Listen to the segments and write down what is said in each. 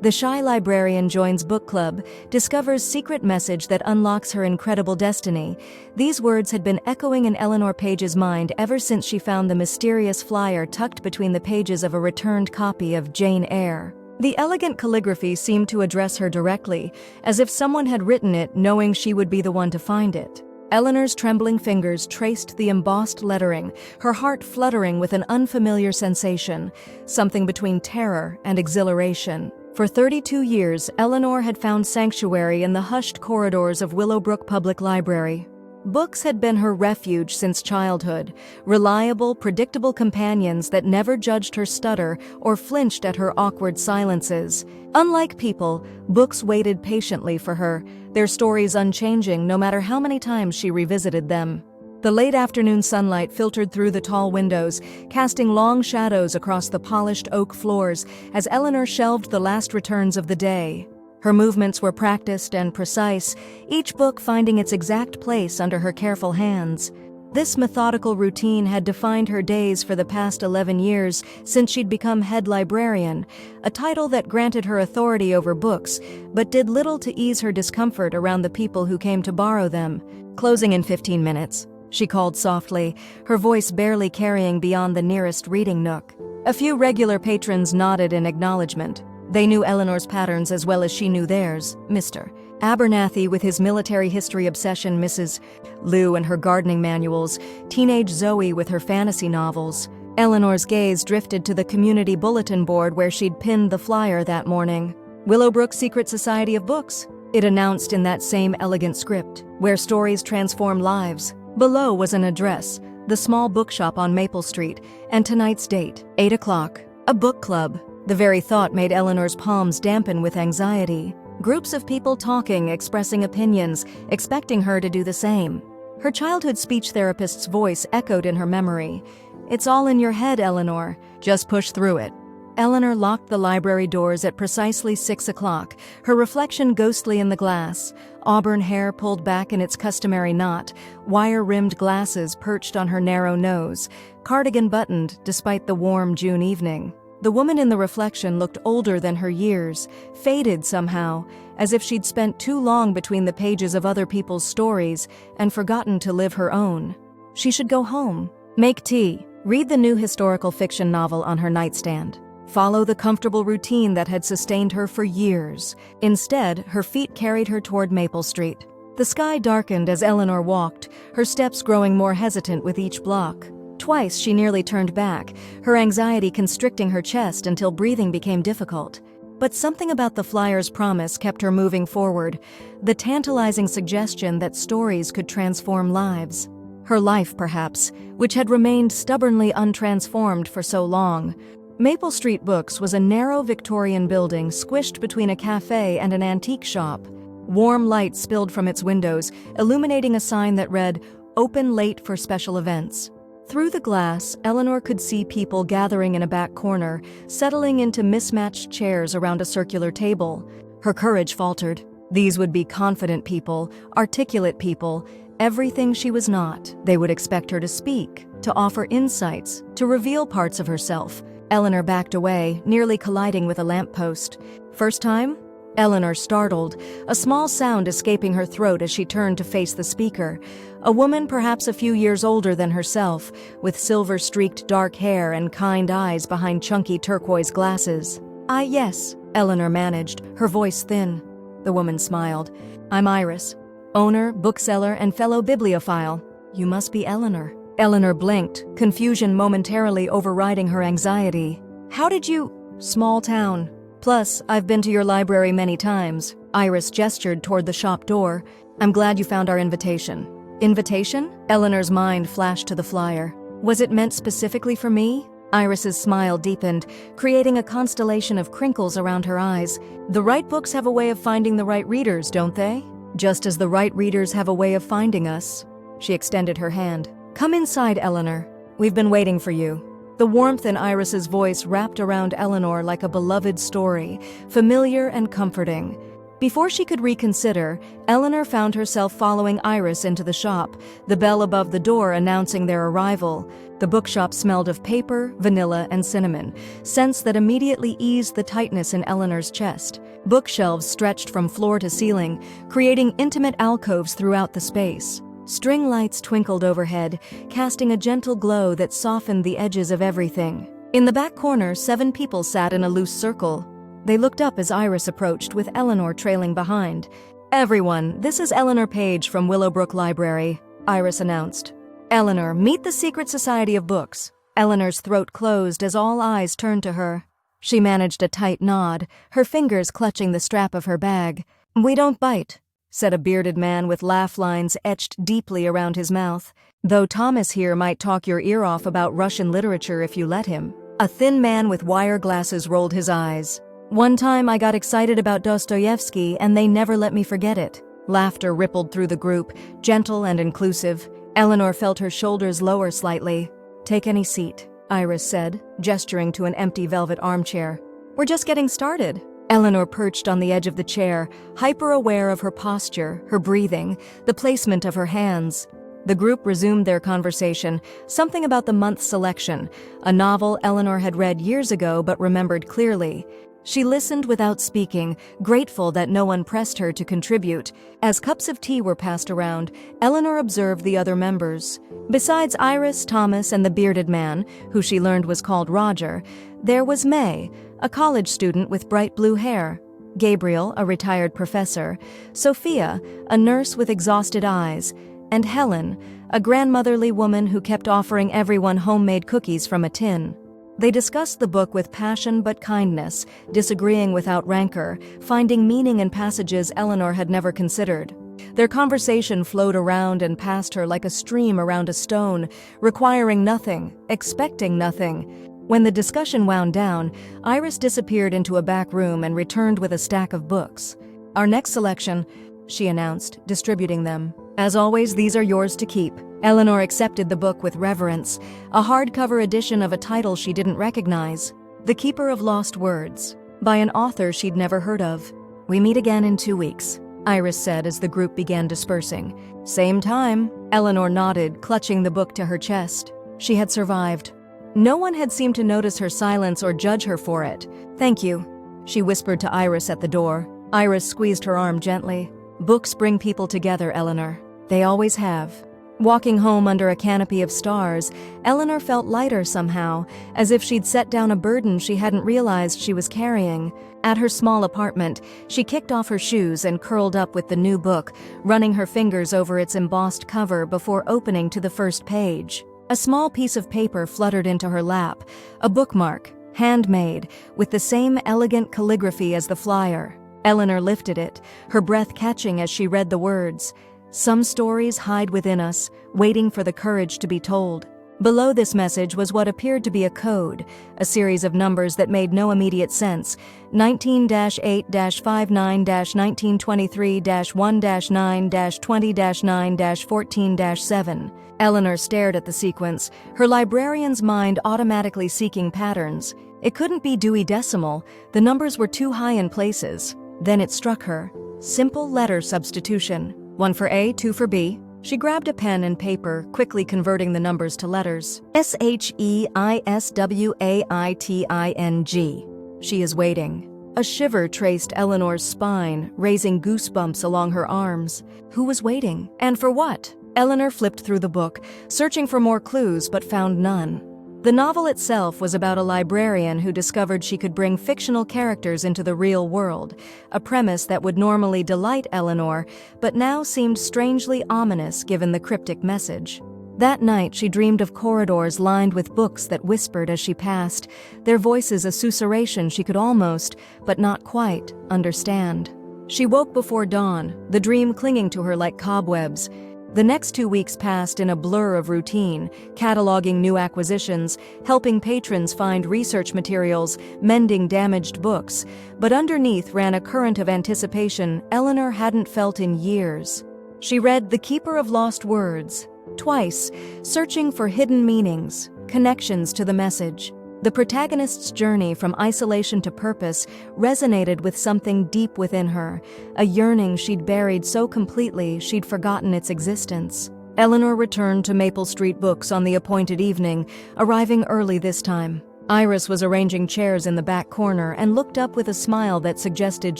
The shy librarian joins book club, discovers secret message that unlocks her incredible destiny. These words had been echoing in Eleanor Page's mind ever since she found the mysterious flyer tucked between the pages of a returned copy of Jane Eyre. The elegant calligraphy seemed to address her directly, as if someone had written it knowing she would be the one to find it. Eleanor's trembling fingers traced the embossed lettering, her heart fluttering with an unfamiliar sensation, something between terror and exhilaration. For 32 years, Eleanor had found sanctuary in the hushed corridors of Willowbrook Public Library. Books had been her refuge since childhood, reliable, predictable companions that never judged her stutter or flinched at her awkward silences. Unlike people, books waited patiently for her, their stories unchanging no matter how many times she revisited them. The late afternoon sunlight filtered through the tall windows, casting long shadows across the polished oak floors as Eleanor shelved the last returns of the day. Her movements were practiced and precise, each book finding its exact place under her careful hands. This methodical routine had defined her days for the past 11 years since she'd become head librarian, a title that granted her authority over books, but did little to ease her discomfort around the people who came to borrow them. "Closing in 15 minutes, she called softly, her voice barely carrying beyond the nearest reading nook. A few regular patrons nodded in acknowledgement. They knew Eleanor's patterns as well as she knew theirs. Mr. Abernathy with his military history obsession, Mrs. Lou and her gardening manuals, teenage Zoe with her fantasy novels. Eleanor's gaze drifted to the community bulletin board where she'd pinned the flyer that morning. Willowbrook Secret Society of Books, it announced in that same elegant script, where stories transform lives. Below was an address, the small bookshop on Maple Street, and tonight's date, 8 o'clock. A book club. The very thought made Eleanor's palms dampen with anxiety. Groups of people talking, expressing opinions, expecting her to do the same. Her childhood speech therapist's voice echoed in her memory. "It's all in your head, Eleanor. Just push through it." Eleanor locked the library doors at precisely 6 o'clock, her reflection ghostly in the glass, auburn hair pulled back in its customary knot, wire-rimmed glasses perched on her narrow nose, cardigan buttoned despite the warm June evening. The woman in the reflection looked older than her years, faded somehow, as if she'd spent too long between the pages of other people's stories and forgotten to live her own. She should go home, make tea, read the new historical fiction novel on her nightstand, follow the comfortable routine that had sustained her for years. Instead, her feet carried her toward Maple Street. The sky darkened as Eleanor walked, her steps growing more hesitant with each block. Twice she nearly turned back, her anxiety constricting her chest until breathing became difficult. But something about the flyer's promise kept her moving forward, the tantalizing suggestion that stories could transform lives. Her life, perhaps, which had remained stubbornly untransformed for so long. Maple Street Books was a narrow Victorian building squished between a cafe and an antique shop. Warm light spilled from its windows, illuminating a sign that read, "Open late for special events." Through the glass, Eleanor could see people gathering in a back corner, settling into mismatched chairs around a circular table. Her courage faltered. These would be confident people, articulate people, everything she was not. They would expect her to speak, to offer insights, to reveal parts of herself. Eleanor backed away, nearly colliding with a lamppost. First time? Eleanor startled, a small sound escaping her throat as she turned to face the speaker. A woman perhaps a few years older than herself, with silver-streaked dark hair and kind eyes behind chunky turquoise glasses. Yes, Eleanor managed, her voice thin. The woman smiled. "I'm Iris, owner, bookseller, and fellow bibliophile. You must be Eleanor." Eleanor blinked, confusion momentarily overriding her anxiety. "How did you—" "Small town. Plus, I've been to your library many times." Iris gestured toward the shop door. "I'm glad you found our invitation." "Invitation?" Eleanor's mind flashed to the flyer. Was it meant specifically for me? Iris's smile deepened, creating a constellation of crinkles around her eyes. The right books have a way of finding the right readers, don't they? Just as the right readers have a way of finding us. She extended her hand. "Come inside, Eleanor. We've been waiting for you." The warmth in Iris's voice wrapped around Eleanor like a beloved story, familiar and comforting. Before she could reconsider, Eleanor found herself following Iris into the shop, the bell above the door announcing their arrival. The bookshop smelled of paper, vanilla, and cinnamon, scents that immediately eased the tightness in Eleanor's chest. Bookshelves stretched from floor to ceiling, creating intimate alcoves throughout the space. String lights twinkled overhead, casting a gentle glow that softened the edges of everything. In the back corner, 7 people sat in a loose circle. They looked up as Iris approached, with Eleanor trailing behind. "Everyone, this is Eleanor Page from Willowbrook Library," Iris announced. "Eleanor, meet the Secret Society of Books." Eleanor's throat closed as all eyes turned to her. She managed a tight nod, her fingers clutching the strap of her bag. "We don't bite," said a bearded man with laugh lines etched deeply around his mouth. "Though Thomas here might talk your ear off about Russian literature if you let him." A thin man with wire glasses rolled his eyes. "One time I got excited about Dostoevsky and they never let me forget it." Laughter rippled through the group, gentle and inclusive. Eleanor felt her shoulders lower slightly. "Take any seat," Iris said, gesturing to an empty velvet armchair. "We're just getting started." Eleanor perched on the edge of the chair, hyper-aware of her posture, her breathing, the placement of her hands. The group resumed their conversation, something about the month's selection, a novel Eleanor had read years ago but remembered clearly. She listened without speaking, grateful that no one pressed her to contribute. As cups of tea were passed around, Eleanor observed the other members. Besides Iris, Thomas, and the bearded man, who she learned was called Roger, there was May, a college student with bright blue hair, Gabriel, a retired professor, Sophia, a nurse with exhausted eyes, and Helen, a grandmotherly woman who kept offering everyone homemade cookies from a tin. They discussed the book with passion but kindness, disagreeing without rancor, finding meaning in passages Eleanor had never considered. Their conversation flowed around and past her like a stream around a stone, requiring nothing, expecting nothing. When the discussion wound down, Iris disappeared into a back room and returned with a stack of books. "Our next selection," she announced, distributing them. "As always, these are yours to keep." Eleanor accepted the book with reverence, a hardcover edition of a title she didn't recognize, The Keeper of Lost Words, by an author she'd never heard of. "We meet again in 2 weeks," Iris said as the group began dispersing. "Same time," Eleanor nodded, clutching the book to her chest. She had survived. No one had seemed to notice her silence or judge her for it. "Thank you," she whispered to Iris at the door. Iris squeezed her arm gently. "Books bring people together, Eleanor. They always have." Walking home under a canopy of stars, Eleanor felt lighter somehow, as if she'd set down a burden she hadn't realized she was carrying. At her small apartment, she kicked off her shoes and curled up with the new book, running her fingers over its embossed cover before opening to the first page. A small piece of paper fluttered into her lap, a bookmark, handmade, with the same elegant calligraphy as the flyer. Eleanor lifted it, her breath catching as she read the words. "Some stories hide within us, waiting for the courage to be told." Below this message was what appeared to be a code, a series of numbers that made no immediate sense. 19-8-59-1923-1-9-20-9-14-7. Eleanor stared at the sequence, her librarian's mind automatically seeking patterns. It couldn't be Dewey Decimal, the numbers were too high in places. Then it struck her. Simple letter substitution. 1 for A, 2 for B. She grabbed a pen and paper, quickly converting the numbers to letters. SHEISWAITING. She is waiting. A shiver traced Eleanor's spine, raising goosebumps along her arms. Who was waiting? And for what? Eleanor flipped through the book, searching for more clues but found none. The novel itself was about a librarian who discovered she could bring fictional characters into the real world, a premise that would normally delight Eleanor, but now seemed strangely ominous given the cryptic message. That night she dreamed of corridors lined with books that whispered as she passed, their voices a susurration she could almost, but not quite, understand. She woke before dawn, the dream clinging to her like cobwebs. The next 2 weeks passed in a blur of routine, cataloging new acquisitions, helping patrons find research materials, mending damaged books. But underneath ran a current of anticipation Eleanor hadn't felt in years. She read The Keeper of Lost Words twice, searching for hidden meanings, connections to the message. The protagonist's journey from isolation to purpose resonated with something deep within her, a yearning she'd buried so completely she'd forgotten its existence. Eleanor returned to Maple Street Books on the appointed evening, arriving early this time. Iris was arranging chairs in the back corner and looked up with a smile that suggested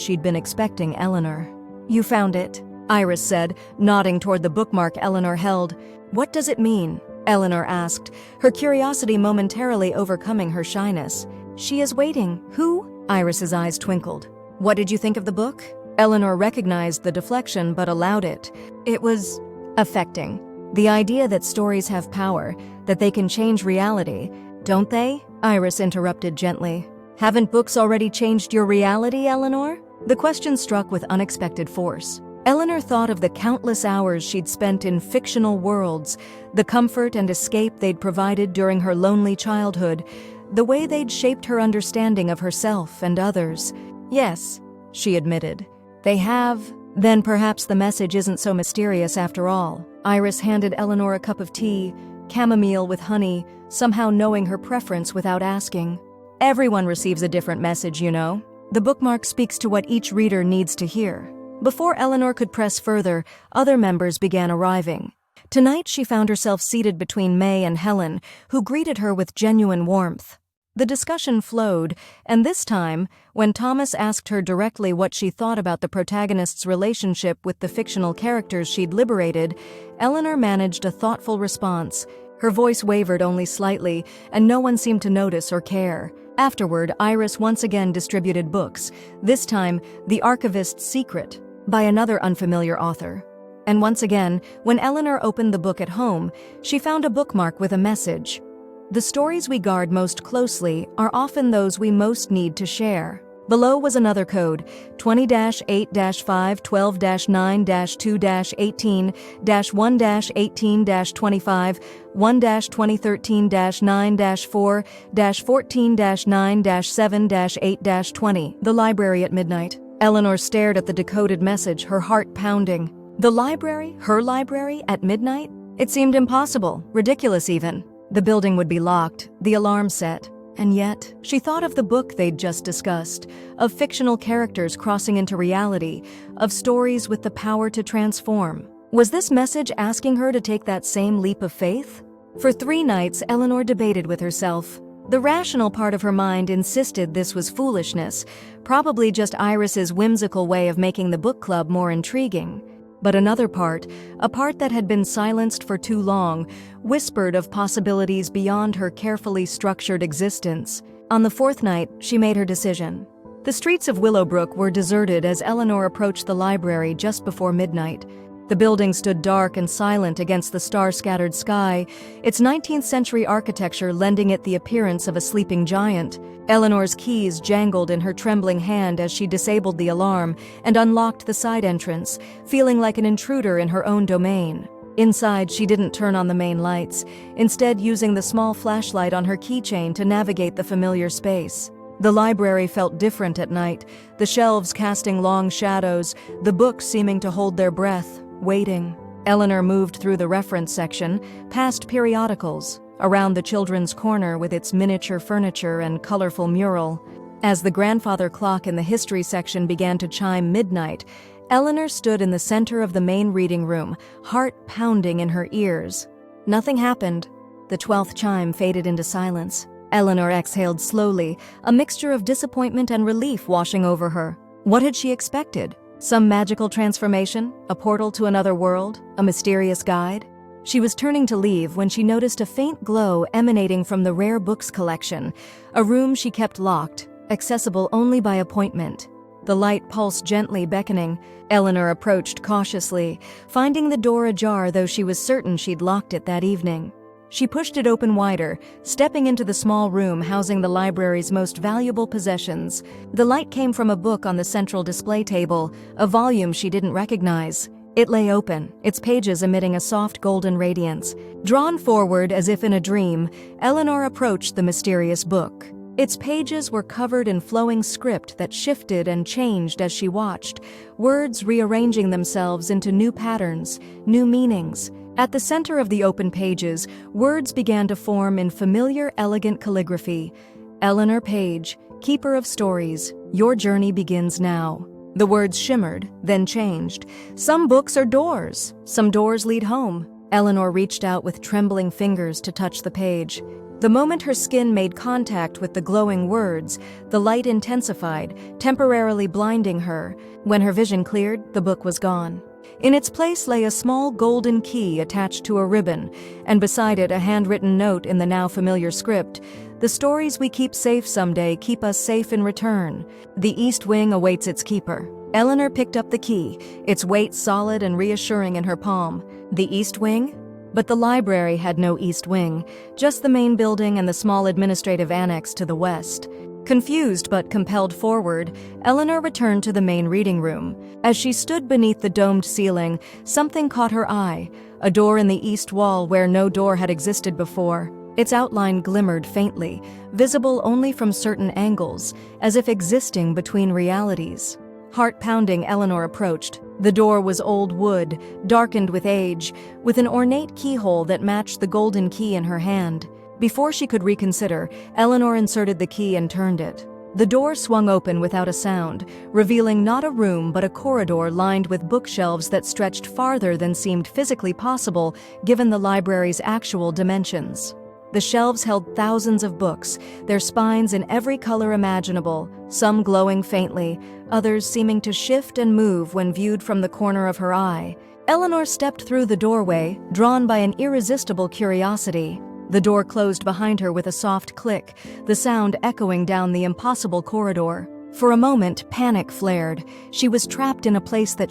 she'd been expecting Eleanor. "You found it," Iris said, nodding toward the bookmark Eleanor held. "What does it mean?" Eleanor asked, her curiosity momentarily overcoming her shyness. "She is waiting. Who?" Iris's eyes twinkled. "What did you think of the book?" Eleanor recognized the deflection but allowed it. It was affecting. The idea that stories have power, that they can change reality. "Don't they?" Iris interrupted gently. "Haven't books already changed your reality, Eleanor?" The question struck with unexpected force. Eleanor thought of the countless hours she'd spent in fictional worlds, the comfort and escape they'd provided during her lonely childhood, the way they'd shaped her understanding of herself and others. "Yes," she admitted. "They have." "Then perhaps the message isn't so mysterious after all." Iris handed Eleanor a cup of tea, chamomile with honey, somehow knowing her preference without asking. "Everyone receives a different message, you know. The bookmark speaks to what each reader needs to hear." Before Eleanor could press further, other members began arriving. Tonight she found herself seated between May and Helen, who greeted her with genuine warmth. The discussion flowed, and this time, when Thomas asked her directly what she thought about the protagonist's relationship with the fictional characters she'd liberated, Eleanor managed a thoughtful response. Her voice wavered only slightly, and no one seemed to notice or care. Afterward, Iris once again distributed books, this time The Archivist's Secret, by another unfamiliar author. And once again, when Eleanor opened the book at home, she found a bookmark with a message. "The stories we guard most closely are often those we most need to share." Below was another code, 20-8-5-12-9-2-18-1-18-25, 1-2013-9-4-14-9-7-8-20. The library at midnight. Eleanor stared at the decoded message, her heart pounding. The library? Her library? At midnight? It seemed impossible, ridiculous even. The building would be locked, the alarm set. And yet, she thought of the book they'd just discussed, of fictional characters crossing into reality, of stories with the power to transform. Was this message asking her to take that same leap of faith? For 3 nights, Eleanor debated with herself. The rational part of her mind insisted this was foolishness, probably just Iris's whimsical way of making the book club more intriguing. But another part, a part that had been silenced for too long, whispered of possibilities beyond her carefully structured existence. On the 4th night, she made her decision. The streets of Willowbrook were deserted as Eleanor approached the library just before midnight. The building stood dark and silent against the star-scattered sky, its 19th century architecture lending it the appearance of a sleeping giant. Eleanor's keys jangled in her trembling hand as she disabled the alarm and unlocked the side entrance, feeling like an intruder in her own domain. Inside, she didn't turn on the main lights, instead using the small flashlight on her keychain to navigate the familiar space. The library felt different at night, the shelves casting long shadows, the books seeming to hold their breath, waiting. Eleanor moved through the reference section, past periodicals, around the children's corner with its miniature furniture and colorful mural. As the grandfather clock in the history section began to chime midnight, Eleanor stood in the center of the main reading room, heart pounding in her ears. Nothing happened. The 12th chime faded into silence. Eleanor exhaled slowly, a mixture of disappointment and relief washing over her. What had she expected? Some magical transformation? A portal to another world? A mysterious guide? She was turning to leave when she noticed a faint glow emanating from the rare books collection, a room she kept locked, accessible only by appointment. The light pulsed gently, beckoning. Eleanor approached cautiously, finding the door ajar though she was certain she'd locked it that evening. She pushed it open wider, stepping into the small room housing the library's most valuable possessions. The light came from a book on the central display table, a volume she didn't recognize. It lay open, its pages emitting a soft golden radiance. Drawn forward as if in a dream, Eleanor approached the mysterious book. Its pages were covered in flowing script that shifted and changed as she watched, words rearranging themselves into new patterns, new meanings. At the center of the open pages, words began to form in familiar, elegant calligraphy. Eleanor Page, Keeper of Stories, your journey begins now. The words shimmered, then changed. Some books are doors. Some doors lead home. Eleanor reached out with trembling fingers to touch the page. The moment her skin made contact with the glowing words, the light intensified, temporarily blinding her. When her vision cleared, the book was gone. In its place lay a small golden key attached to a ribbon, and beside it a handwritten note in the now familiar script. The stories we keep safe someday keep us safe in return. The East Wing awaits its keeper. Eleanor picked up the key, its weight solid and reassuring in her palm. The East Wing? But the library had no East Wing, just the main building and the small administrative annex to the west. Confused but compelled forward, Eleanor returned to the main reading room. As she stood beneath the domed ceiling, something caught her eye, a door in the east wall where no door had existed before. Its outline glimmered faintly, visible only from certain angles, as if existing between realities. Heart-pounding, Eleanor approached. The door was old wood, darkened with age, with an ornate keyhole that matched the golden key in her hand. Before she could reconsider, Eleanor inserted the key and turned it. The door swung open without a sound, revealing not a room but a corridor lined with bookshelves that stretched farther than seemed physically possible given the library's actual dimensions. The shelves held thousands of books, their spines in every color imaginable, some glowing faintly, others seeming to shift and move when viewed from the corner of her eye. Eleanor stepped through the doorway, drawn by an irresistible curiosity. The door closed behind her with a soft click, the sound echoing down the impossible corridor. For a moment, panic flared. She was trapped in a place that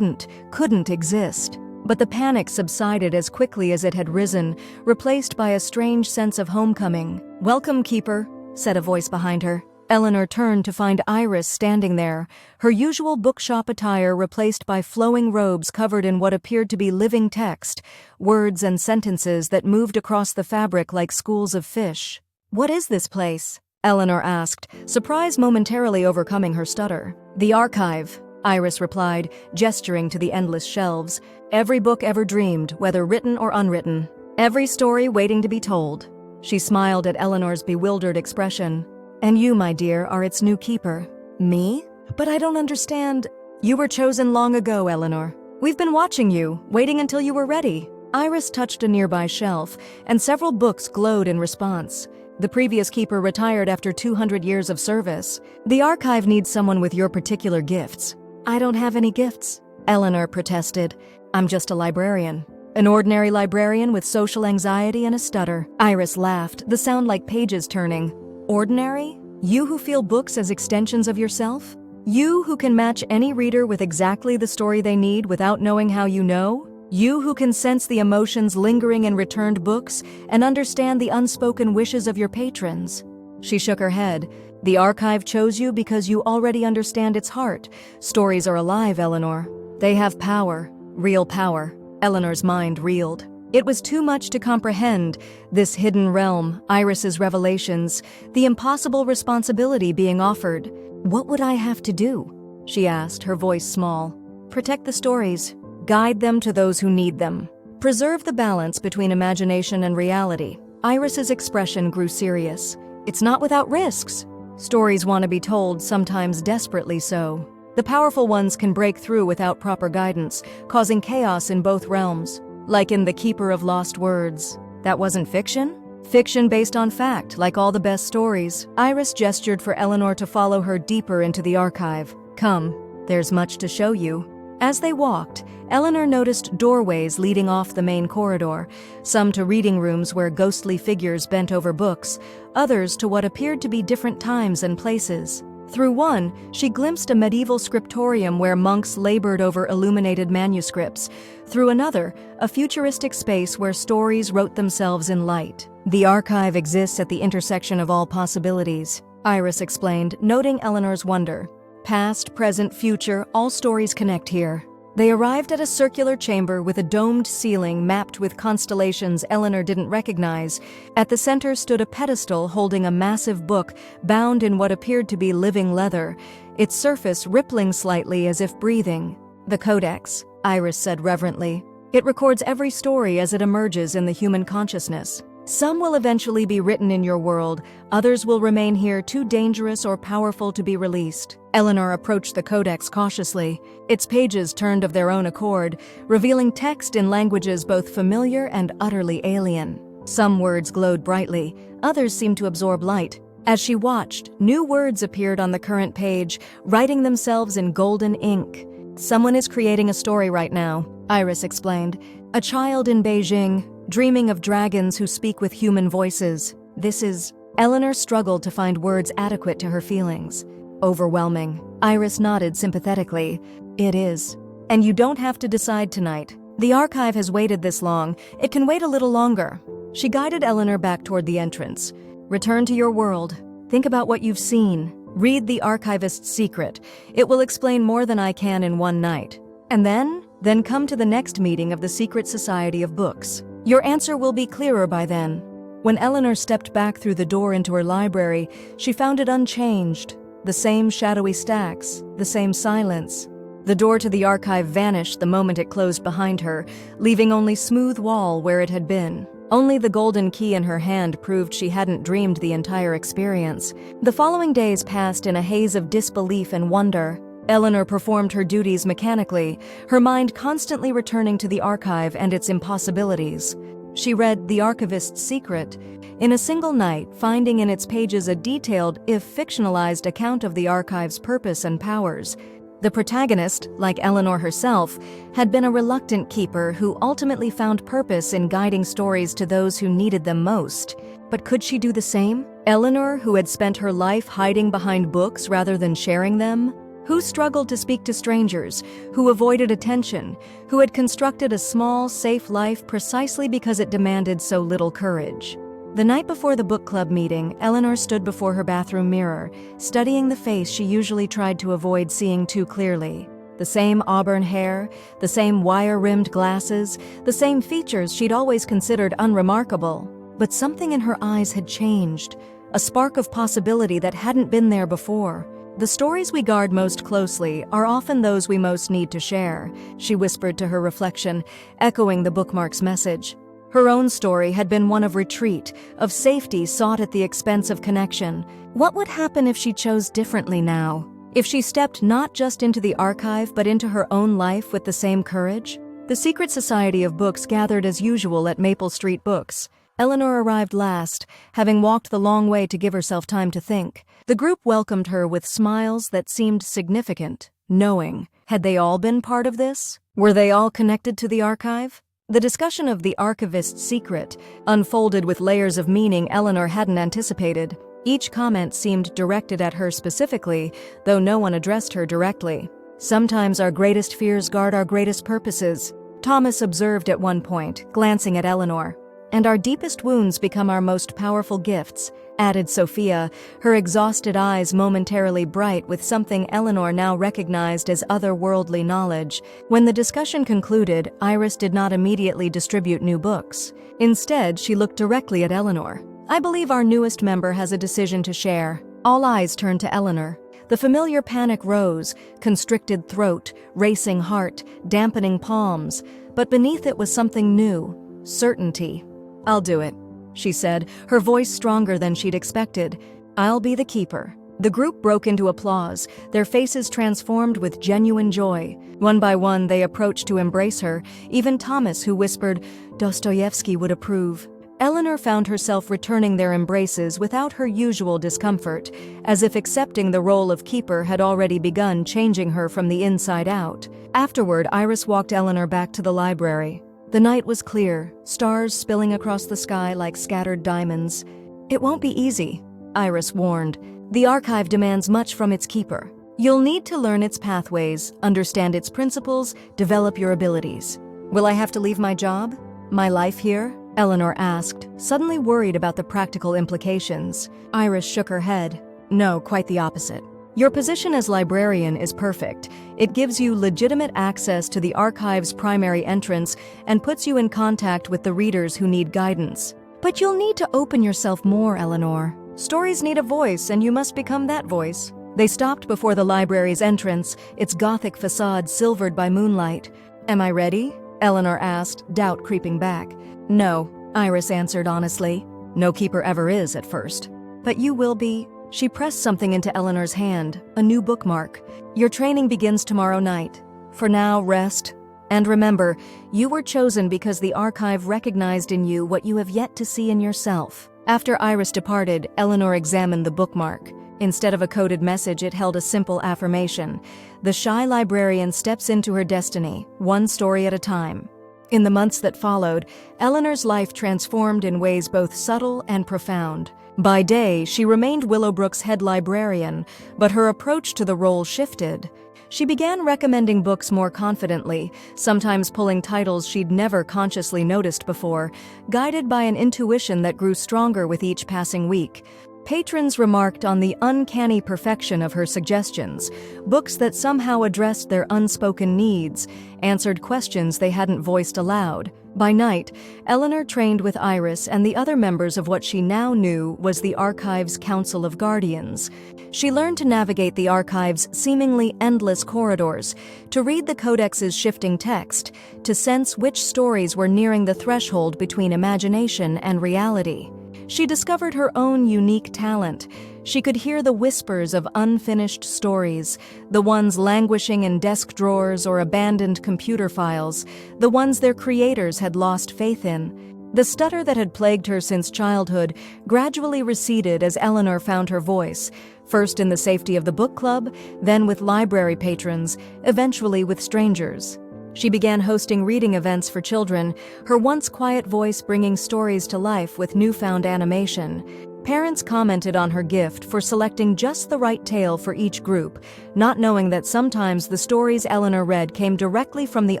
couldn't exist. But the panic subsided as quickly as it had risen, replaced by a strange sense of homecoming. "Welcome, Keeper," said a voice behind her. Eleanor turned to find Iris standing there, her usual bookshop attire replaced by flowing robes covered in what appeared to be living text, words and sentences that moved across the fabric like schools of fish. "What is this place?" Eleanor asked, surprise momentarily overcoming her stutter. "The archive," Iris replied, gesturing to the endless shelves. "Every book ever dreamed, whether written or unwritten. Every story waiting to be told." She smiled at Eleanor's bewildered expression. "And you, my dear, are its new keeper." "Me? But I don't understand." "You were chosen long ago, Eleanor. We've been watching you, waiting until you were ready." Iris touched a nearby shelf, and several books glowed in response. "The previous keeper retired after 200 years of service. The archive needs someone with your particular gifts." "I don't have any gifts," Eleanor protested. "I'm just a librarian. An ordinary librarian with social anxiety and a stutter." Iris laughed, the sound like pages turning. "Ordinary? You who feel books as extensions of yourself? You who can match any reader with exactly the story they need without knowing how you know? You who can sense the emotions lingering in returned books and understand the unspoken wishes of your patrons?" She shook her head. "The archive chose you because you already understand its heart. Stories are alive, Eleanor. They have power, real power." Eleanor's mind reeled. It was too much to comprehend, this hidden realm, Iris's revelations, the impossible responsibility being offered. "What would I have to do?" she asked, her voice small. "Protect the stories. Guide them to those who need them. Preserve the balance between imagination and reality." Iris's expression grew serious. "It's not without risks. Stories want to be told, sometimes desperately so. The powerful ones can break through without proper guidance, causing chaos in both realms. Like in The Keeper of Lost Words. That wasn't fiction? Fiction based on fact, like all the best stories." Iris gestured for Eleanor to follow her deeper into the archive. "Come, there's much to show you." As they walked, Eleanor noticed doorways leading off the main corridor, some to reading rooms where ghostly figures bent over books, others to what appeared to be different times and places. Through one, she glimpsed a medieval scriptorium where monks labored over illuminated manuscripts. Through another, a futuristic space where stories wrote themselves in light. "The archive exists at the intersection of all possibilities," Iris explained, noting Eleanor's wonder. "Past, present, future, all stories connect here." They arrived at a circular chamber with a domed ceiling mapped with constellations Eleanor didn't recognize. At the center stood a pedestal holding a massive book bound in what appeared to be living leather, its surface rippling slightly as if breathing. "The Codex," Iris said reverently. "It records every story as it emerges in the human consciousness. Some will eventually be written in your world, others will remain here too dangerous or powerful to be released. Eleanor approached the codex cautiously. Its pages turned of their own accord, revealing text in languages both familiar and utterly alien. Some words glowed brightly, others seemed to absorb light. As she watched, new words appeared on the current page, writing themselves in golden ink. "Someone is creating a story right now," Iris explained. "A child in Beijing, dreaming of dragons who speak with human voices. This is..." Eleanor struggled to find words adequate to her feelings. "Overwhelming." Iris nodded sympathetically. "It is. And you don't have to decide tonight. The archive has waited this long. It can wait a little longer." She guided Eleanor back toward the entrance. "Return to your world. Think about what you've seen. Read the archivist's secret. It will explain more than I can in one night. And then come to the next meeting of the Secret Society of Books. Your answer will be clearer by then." When Eleanor stepped back through the door into her library, she found it unchanged. The same shadowy stacks, the same silence. The door to the archive vanished the moment it closed behind her, leaving only smooth wall where it had been. Only the golden key in her hand proved she hadn't dreamed the entire experience. The following days passed in a haze of disbelief and wonder. Eleanor performed her duties mechanically, her mind constantly returning to the archive and its impossibilities. She read The Archivist's Secret in a single night, finding in its pages a detailed, if fictionalized, account of the archive's purpose and powers. The protagonist, like Eleanor herself, had been a reluctant keeper who ultimately found purpose in guiding stories to those who needed them most. But could she do the same? Eleanor, who had spent her life hiding behind books rather than sharing them? Who struggled to speak to strangers, who avoided attention, who had constructed a small, safe life precisely because it demanded so little courage. The night before the book club meeting, Eleanor stood before her bathroom mirror, studying the face she usually tried to avoid seeing too clearly. The same auburn hair, the same wire-rimmed glasses, the same features she'd always considered unremarkable. But something in her eyes had changed, a spark of possibility that hadn't been there before. "The stories we guard most closely are often those we most need to share," she whispered to her reflection, echoing the bookmark's message. Her own story had been one of retreat, of safety sought at the expense of connection. What would happen if she chose differently now? If she stepped not just into the archive but into her own life with the same courage? The Secret Society of Books gathered as usual at Maple Street Books. Eleanor arrived last, having walked the long way to give herself time to think. The group welcomed her with smiles that seemed significant, knowing. Had they all been part of this? Were they all connected to the archive? The discussion of the archivist's secret unfolded with layers of meaning Eleanor hadn't anticipated. Each comment seemed directed at her specifically, though no one addressed her directly. "Sometimes our greatest fears guard our greatest purposes," Thomas observed at one point, glancing at Eleanor. "And our deepest wounds become our most powerful gifts," added Sophia, her exhausted eyes momentarily bright with something Eleanor now recognized as otherworldly knowledge. When the discussion concluded, Iris did not immediately distribute new books. Instead, she looked directly at Eleanor. "I believe our newest member has a decision to share." All eyes turned to Eleanor. The familiar panic rose, constricted throat, racing heart, dampening palms. But beneath it was something new, certainty. "I'll do it," she said, her voice stronger than she'd expected. "I'll be the keeper." The group broke into applause, their faces transformed with genuine joy. One by one, they approached to embrace her, even Thomas, who whispered, "Dostoevsky would approve." Eleanor found herself returning their embraces without her usual discomfort, as if accepting the role of keeper had already begun changing her from the inside out. Afterward, Iris walked Eleanor back to the library. The night was clear, stars spilling across the sky like scattered diamonds. "It won't be easy," Iris warned. "The archive demands much from its keeper. You'll need to learn its pathways, understand its principles, develop your abilities." "Will I have to leave my job? My life here?" Eleanor asked, suddenly worried about the practical implications. Iris shook her head. "No, quite the opposite. Your position as librarian is perfect. It gives you legitimate access to the archive's primary entrance and puts you in contact with the readers who need guidance. But you'll need to open yourself more, Eleanor. Stories need a voice, and you must become that voice." They stopped before the library's entrance, its Gothic facade silvered by moonlight. "Am I ready?" Eleanor asked, doubt creeping back. "No," Iris answered honestly. "No keeper ever is at first. But you will be." She pressed something into Eleanor's hand, a new bookmark. "Your training begins tomorrow night. For now, rest. And remember, you were chosen because the archive recognized in you what you have yet to see in yourself." After Iris departed, Eleanor examined the bookmark. Instead of a coded message, it held a simple affirmation. The shy librarian steps into her destiny, one story at a time. In the months that followed, Eleanor's life transformed in ways both subtle and profound. By day, she remained Willowbrook's head librarian, but her approach to the role shifted. She began recommending books more confidently, sometimes pulling titles she'd never consciously noticed before, guided by an intuition that grew stronger with each passing week. Patrons remarked on the uncanny perfection of her suggestions, books that somehow addressed their unspoken needs, answered questions they hadn't voiced aloud. By night, Eleanor trained with Iris and the other members of what she now knew was the archive's Council of Guardians. She learned to navigate the archive's seemingly endless corridors, to read the Codex's shifting text, to sense which stories were nearing the threshold between imagination and reality. She discovered her own unique talent. She could hear the whispers of unfinished stories, the ones languishing in desk drawers or abandoned computer files, the ones their creators had lost faith in. The stutter that had plagued her since childhood gradually receded as Eleanor found her voice, first in the safety of the book club, then with library patrons, eventually with strangers. She began hosting reading events for children, her once quiet voice bringing stories to life with newfound animation. Parents commented on her gift for selecting just the right tale for each group, not knowing that sometimes the stories Eleanor read came directly from the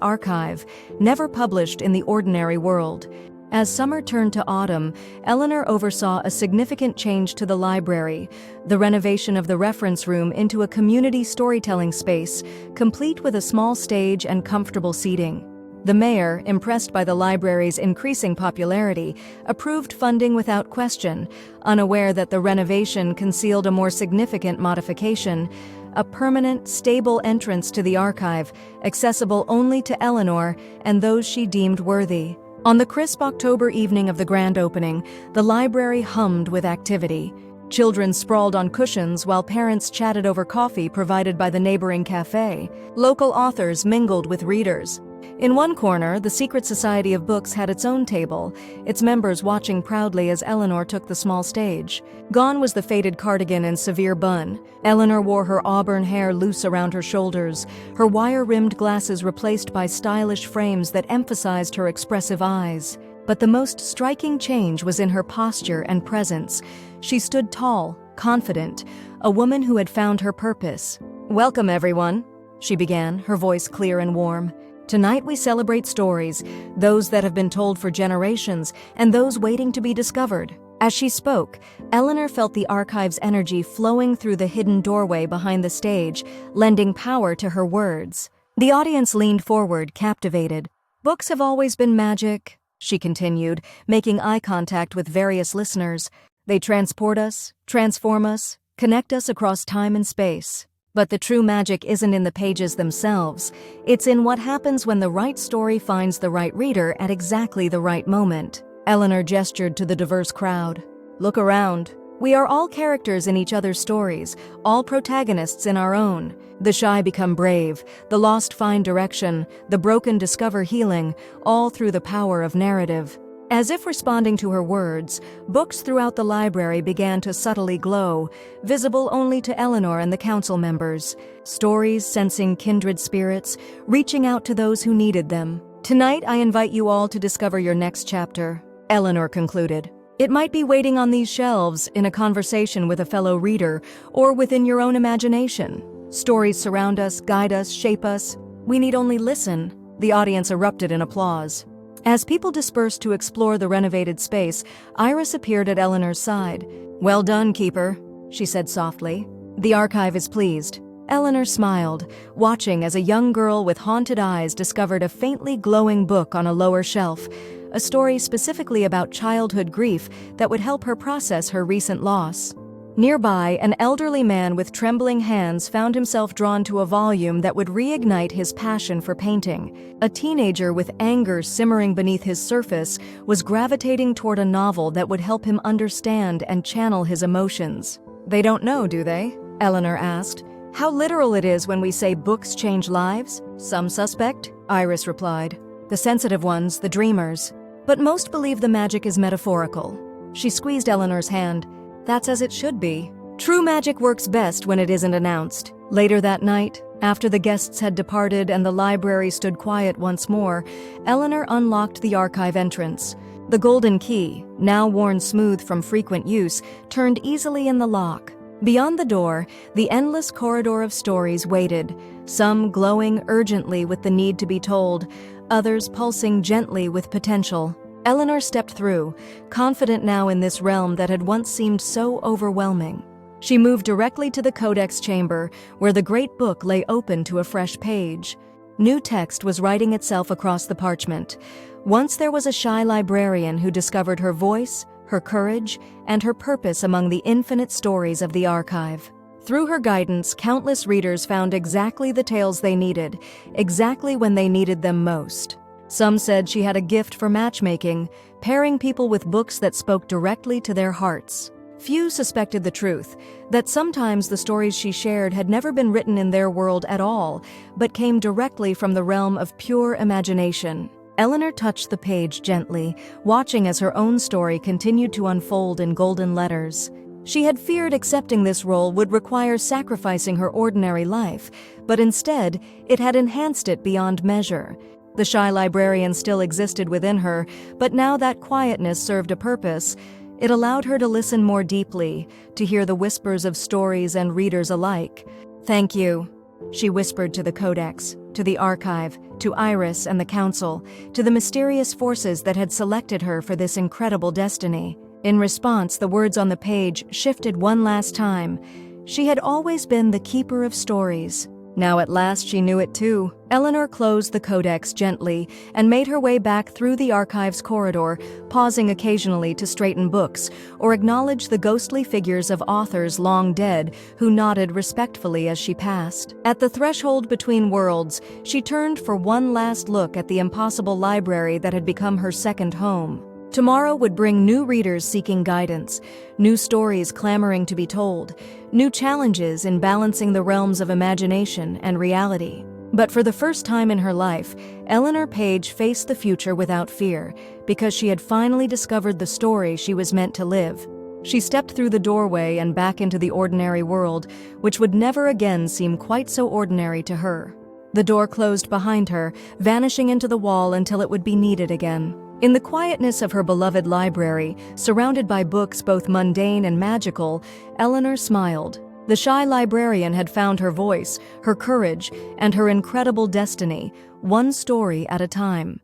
archive, never published in the ordinary world. As summer turned to autumn, Eleanor oversaw a significant change to the library, the renovation of the reference room into a community storytelling space, complete with a small stage and comfortable seating. The mayor, impressed by the library's increasing popularity, approved funding without question, unaware that the renovation concealed a more significant modification, a permanent, stable entrance to the archive, accessible only to Eleanor and those she deemed worthy. On the crisp October evening of the grand opening, the library hummed with activity. Children sprawled on cushions while parents chatted over coffee provided by the neighboring cafe. Local authors mingled with readers. In one corner, the Secret Society of Books had its own table, its members watching proudly as Eleanor took the small stage. Gone was the faded cardigan and severe bun. Eleanor wore her auburn hair loose around her shoulders, her wire-rimmed glasses replaced by stylish frames that emphasized her expressive eyes. But the most striking change was in her posture and presence. She stood tall, confident, a woman who had found her purpose. "Welcome, everyone," she began, her voice clear and warm. "Tonight we celebrate stories, those that have been told for generations and those waiting to be discovered." As she spoke, Eleanor felt the archive's energy flowing through the hidden doorway behind the stage, lending power to her words. The audience leaned forward, captivated. "Books have always been magic," she continued, making eye contact with various listeners. "They transport us, transform us, connect us across time and space. But the true magic isn't in the pages themselves. It's in what happens when the right story finds the right reader at exactly the right moment." Eleanor gestured to the diverse crowd. "Look around. We are all characters in each other's stories, all protagonists in our own. The shy become brave, the lost find direction, the broken discover healing, all through the power of narrative." As if responding to her words, books throughout the library began to subtly glow, visible only to Eleanor and the council members. Stories sensing kindred spirits, reaching out to those who needed them. "Tonight I invite you all to discover your next chapter," Eleanor concluded. "It might be waiting on these shelves, in a conversation with a fellow reader, or within your own imagination. Stories surround us, guide us, shape us. We need only listen." The audience erupted in applause. As people dispersed to explore the renovated space, Iris appeared at Eleanor's side. "Well done, Keeper," she said softly. "The archive is pleased." Eleanor smiled, watching as a young girl with haunted eyes discovered a faintly glowing book on a lower shelf, a story specifically about childhood grief that would help her process her recent loss. Nearby, an elderly man with trembling hands found himself drawn to a volume that would reignite his passion for painting. A teenager with anger simmering beneath his surface was gravitating toward a novel that would help him understand and channel his emotions. "They don't know, do they?" Eleanor asked. "How literal it is when we say books change lives?" "Some suspect," Iris replied. "The sensitive ones, the dreamers. But most believe the magic is metaphorical." She squeezed Eleanor's hand. "That's as it should be. True magic works best when it isn't announced." Later that night, after the guests had departed and the library stood quiet once more, Eleanor unlocked the archive entrance. The golden key, now worn smooth from frequent use, turned easily in the lock. Beyond the door, the endless corridor of stories waited, some glowing urgently with the need to be told, others pulsing gently with potential. Eleanor stepped through, confident now in this realm that had once seemed so overwhelming. She moved directly to the codex chamber, where the great book lay open to a fresh page. New text was writing itself across the parchment. Once there was a shy librarian who discovered her voice, her courage, and her purpose among the infinite stories of the archive. Through her guidance, countless readers found exactly the tales they needed, exactly when they needed them most. Some said she had a gift for matchmaking, pairing people with books that spoke directly to their hearts. Few suspected the truth, that sometimes the stories she shared had never been written in their world at all, but came directly from the realm of pure imagination. Eleanor touched the page gently, watching as her own story continued to unfold in golden letters. She had feared accepting this role would require sacrificing her ordinary life, but instead, it had enhanced it beyond measure. The shy librarian still existed within her, but now that quietness served a purpose. It allowed her to listen more deeply, to hear the whispers of stories and readers alike. "Thank you," she whispered to the codex, to the archive, to Iris and the council, to the mysterious forces that had selected her for this incredible destiny. In response, the words on the page shifted one last time. She had always been the keeper of stories. Now at last she knew it too. Eleanor closed the codex gently and made her way back through the archive's corridor, pausing occasionally to straighten books or acknowledge the ghostly figures of authors long dead who nodded respectfully as she passed. At the threshold between worlds, she turned for one last look at the impossible library that had become her second home. Tomorrow would bring new readers seeking guidance, new stories clamoring to be told, new challenges in balancing the realms of imagination and reality. But for the first time in her life, Eleanor Page faced the future without fear, because she had finally discovered the story she was meant to live. She stepped through the doorway and back into the ordinary world, which would never again seem quite so ordinary to her. The door closed behind her, vanishing into the wall until it would be needed again. In the quietness of her beloved library, surrounded by books both mundane and magical, Eleanor smiled. The shy librarian had found her voice, her courage, and her incredible destiny, one story at a time.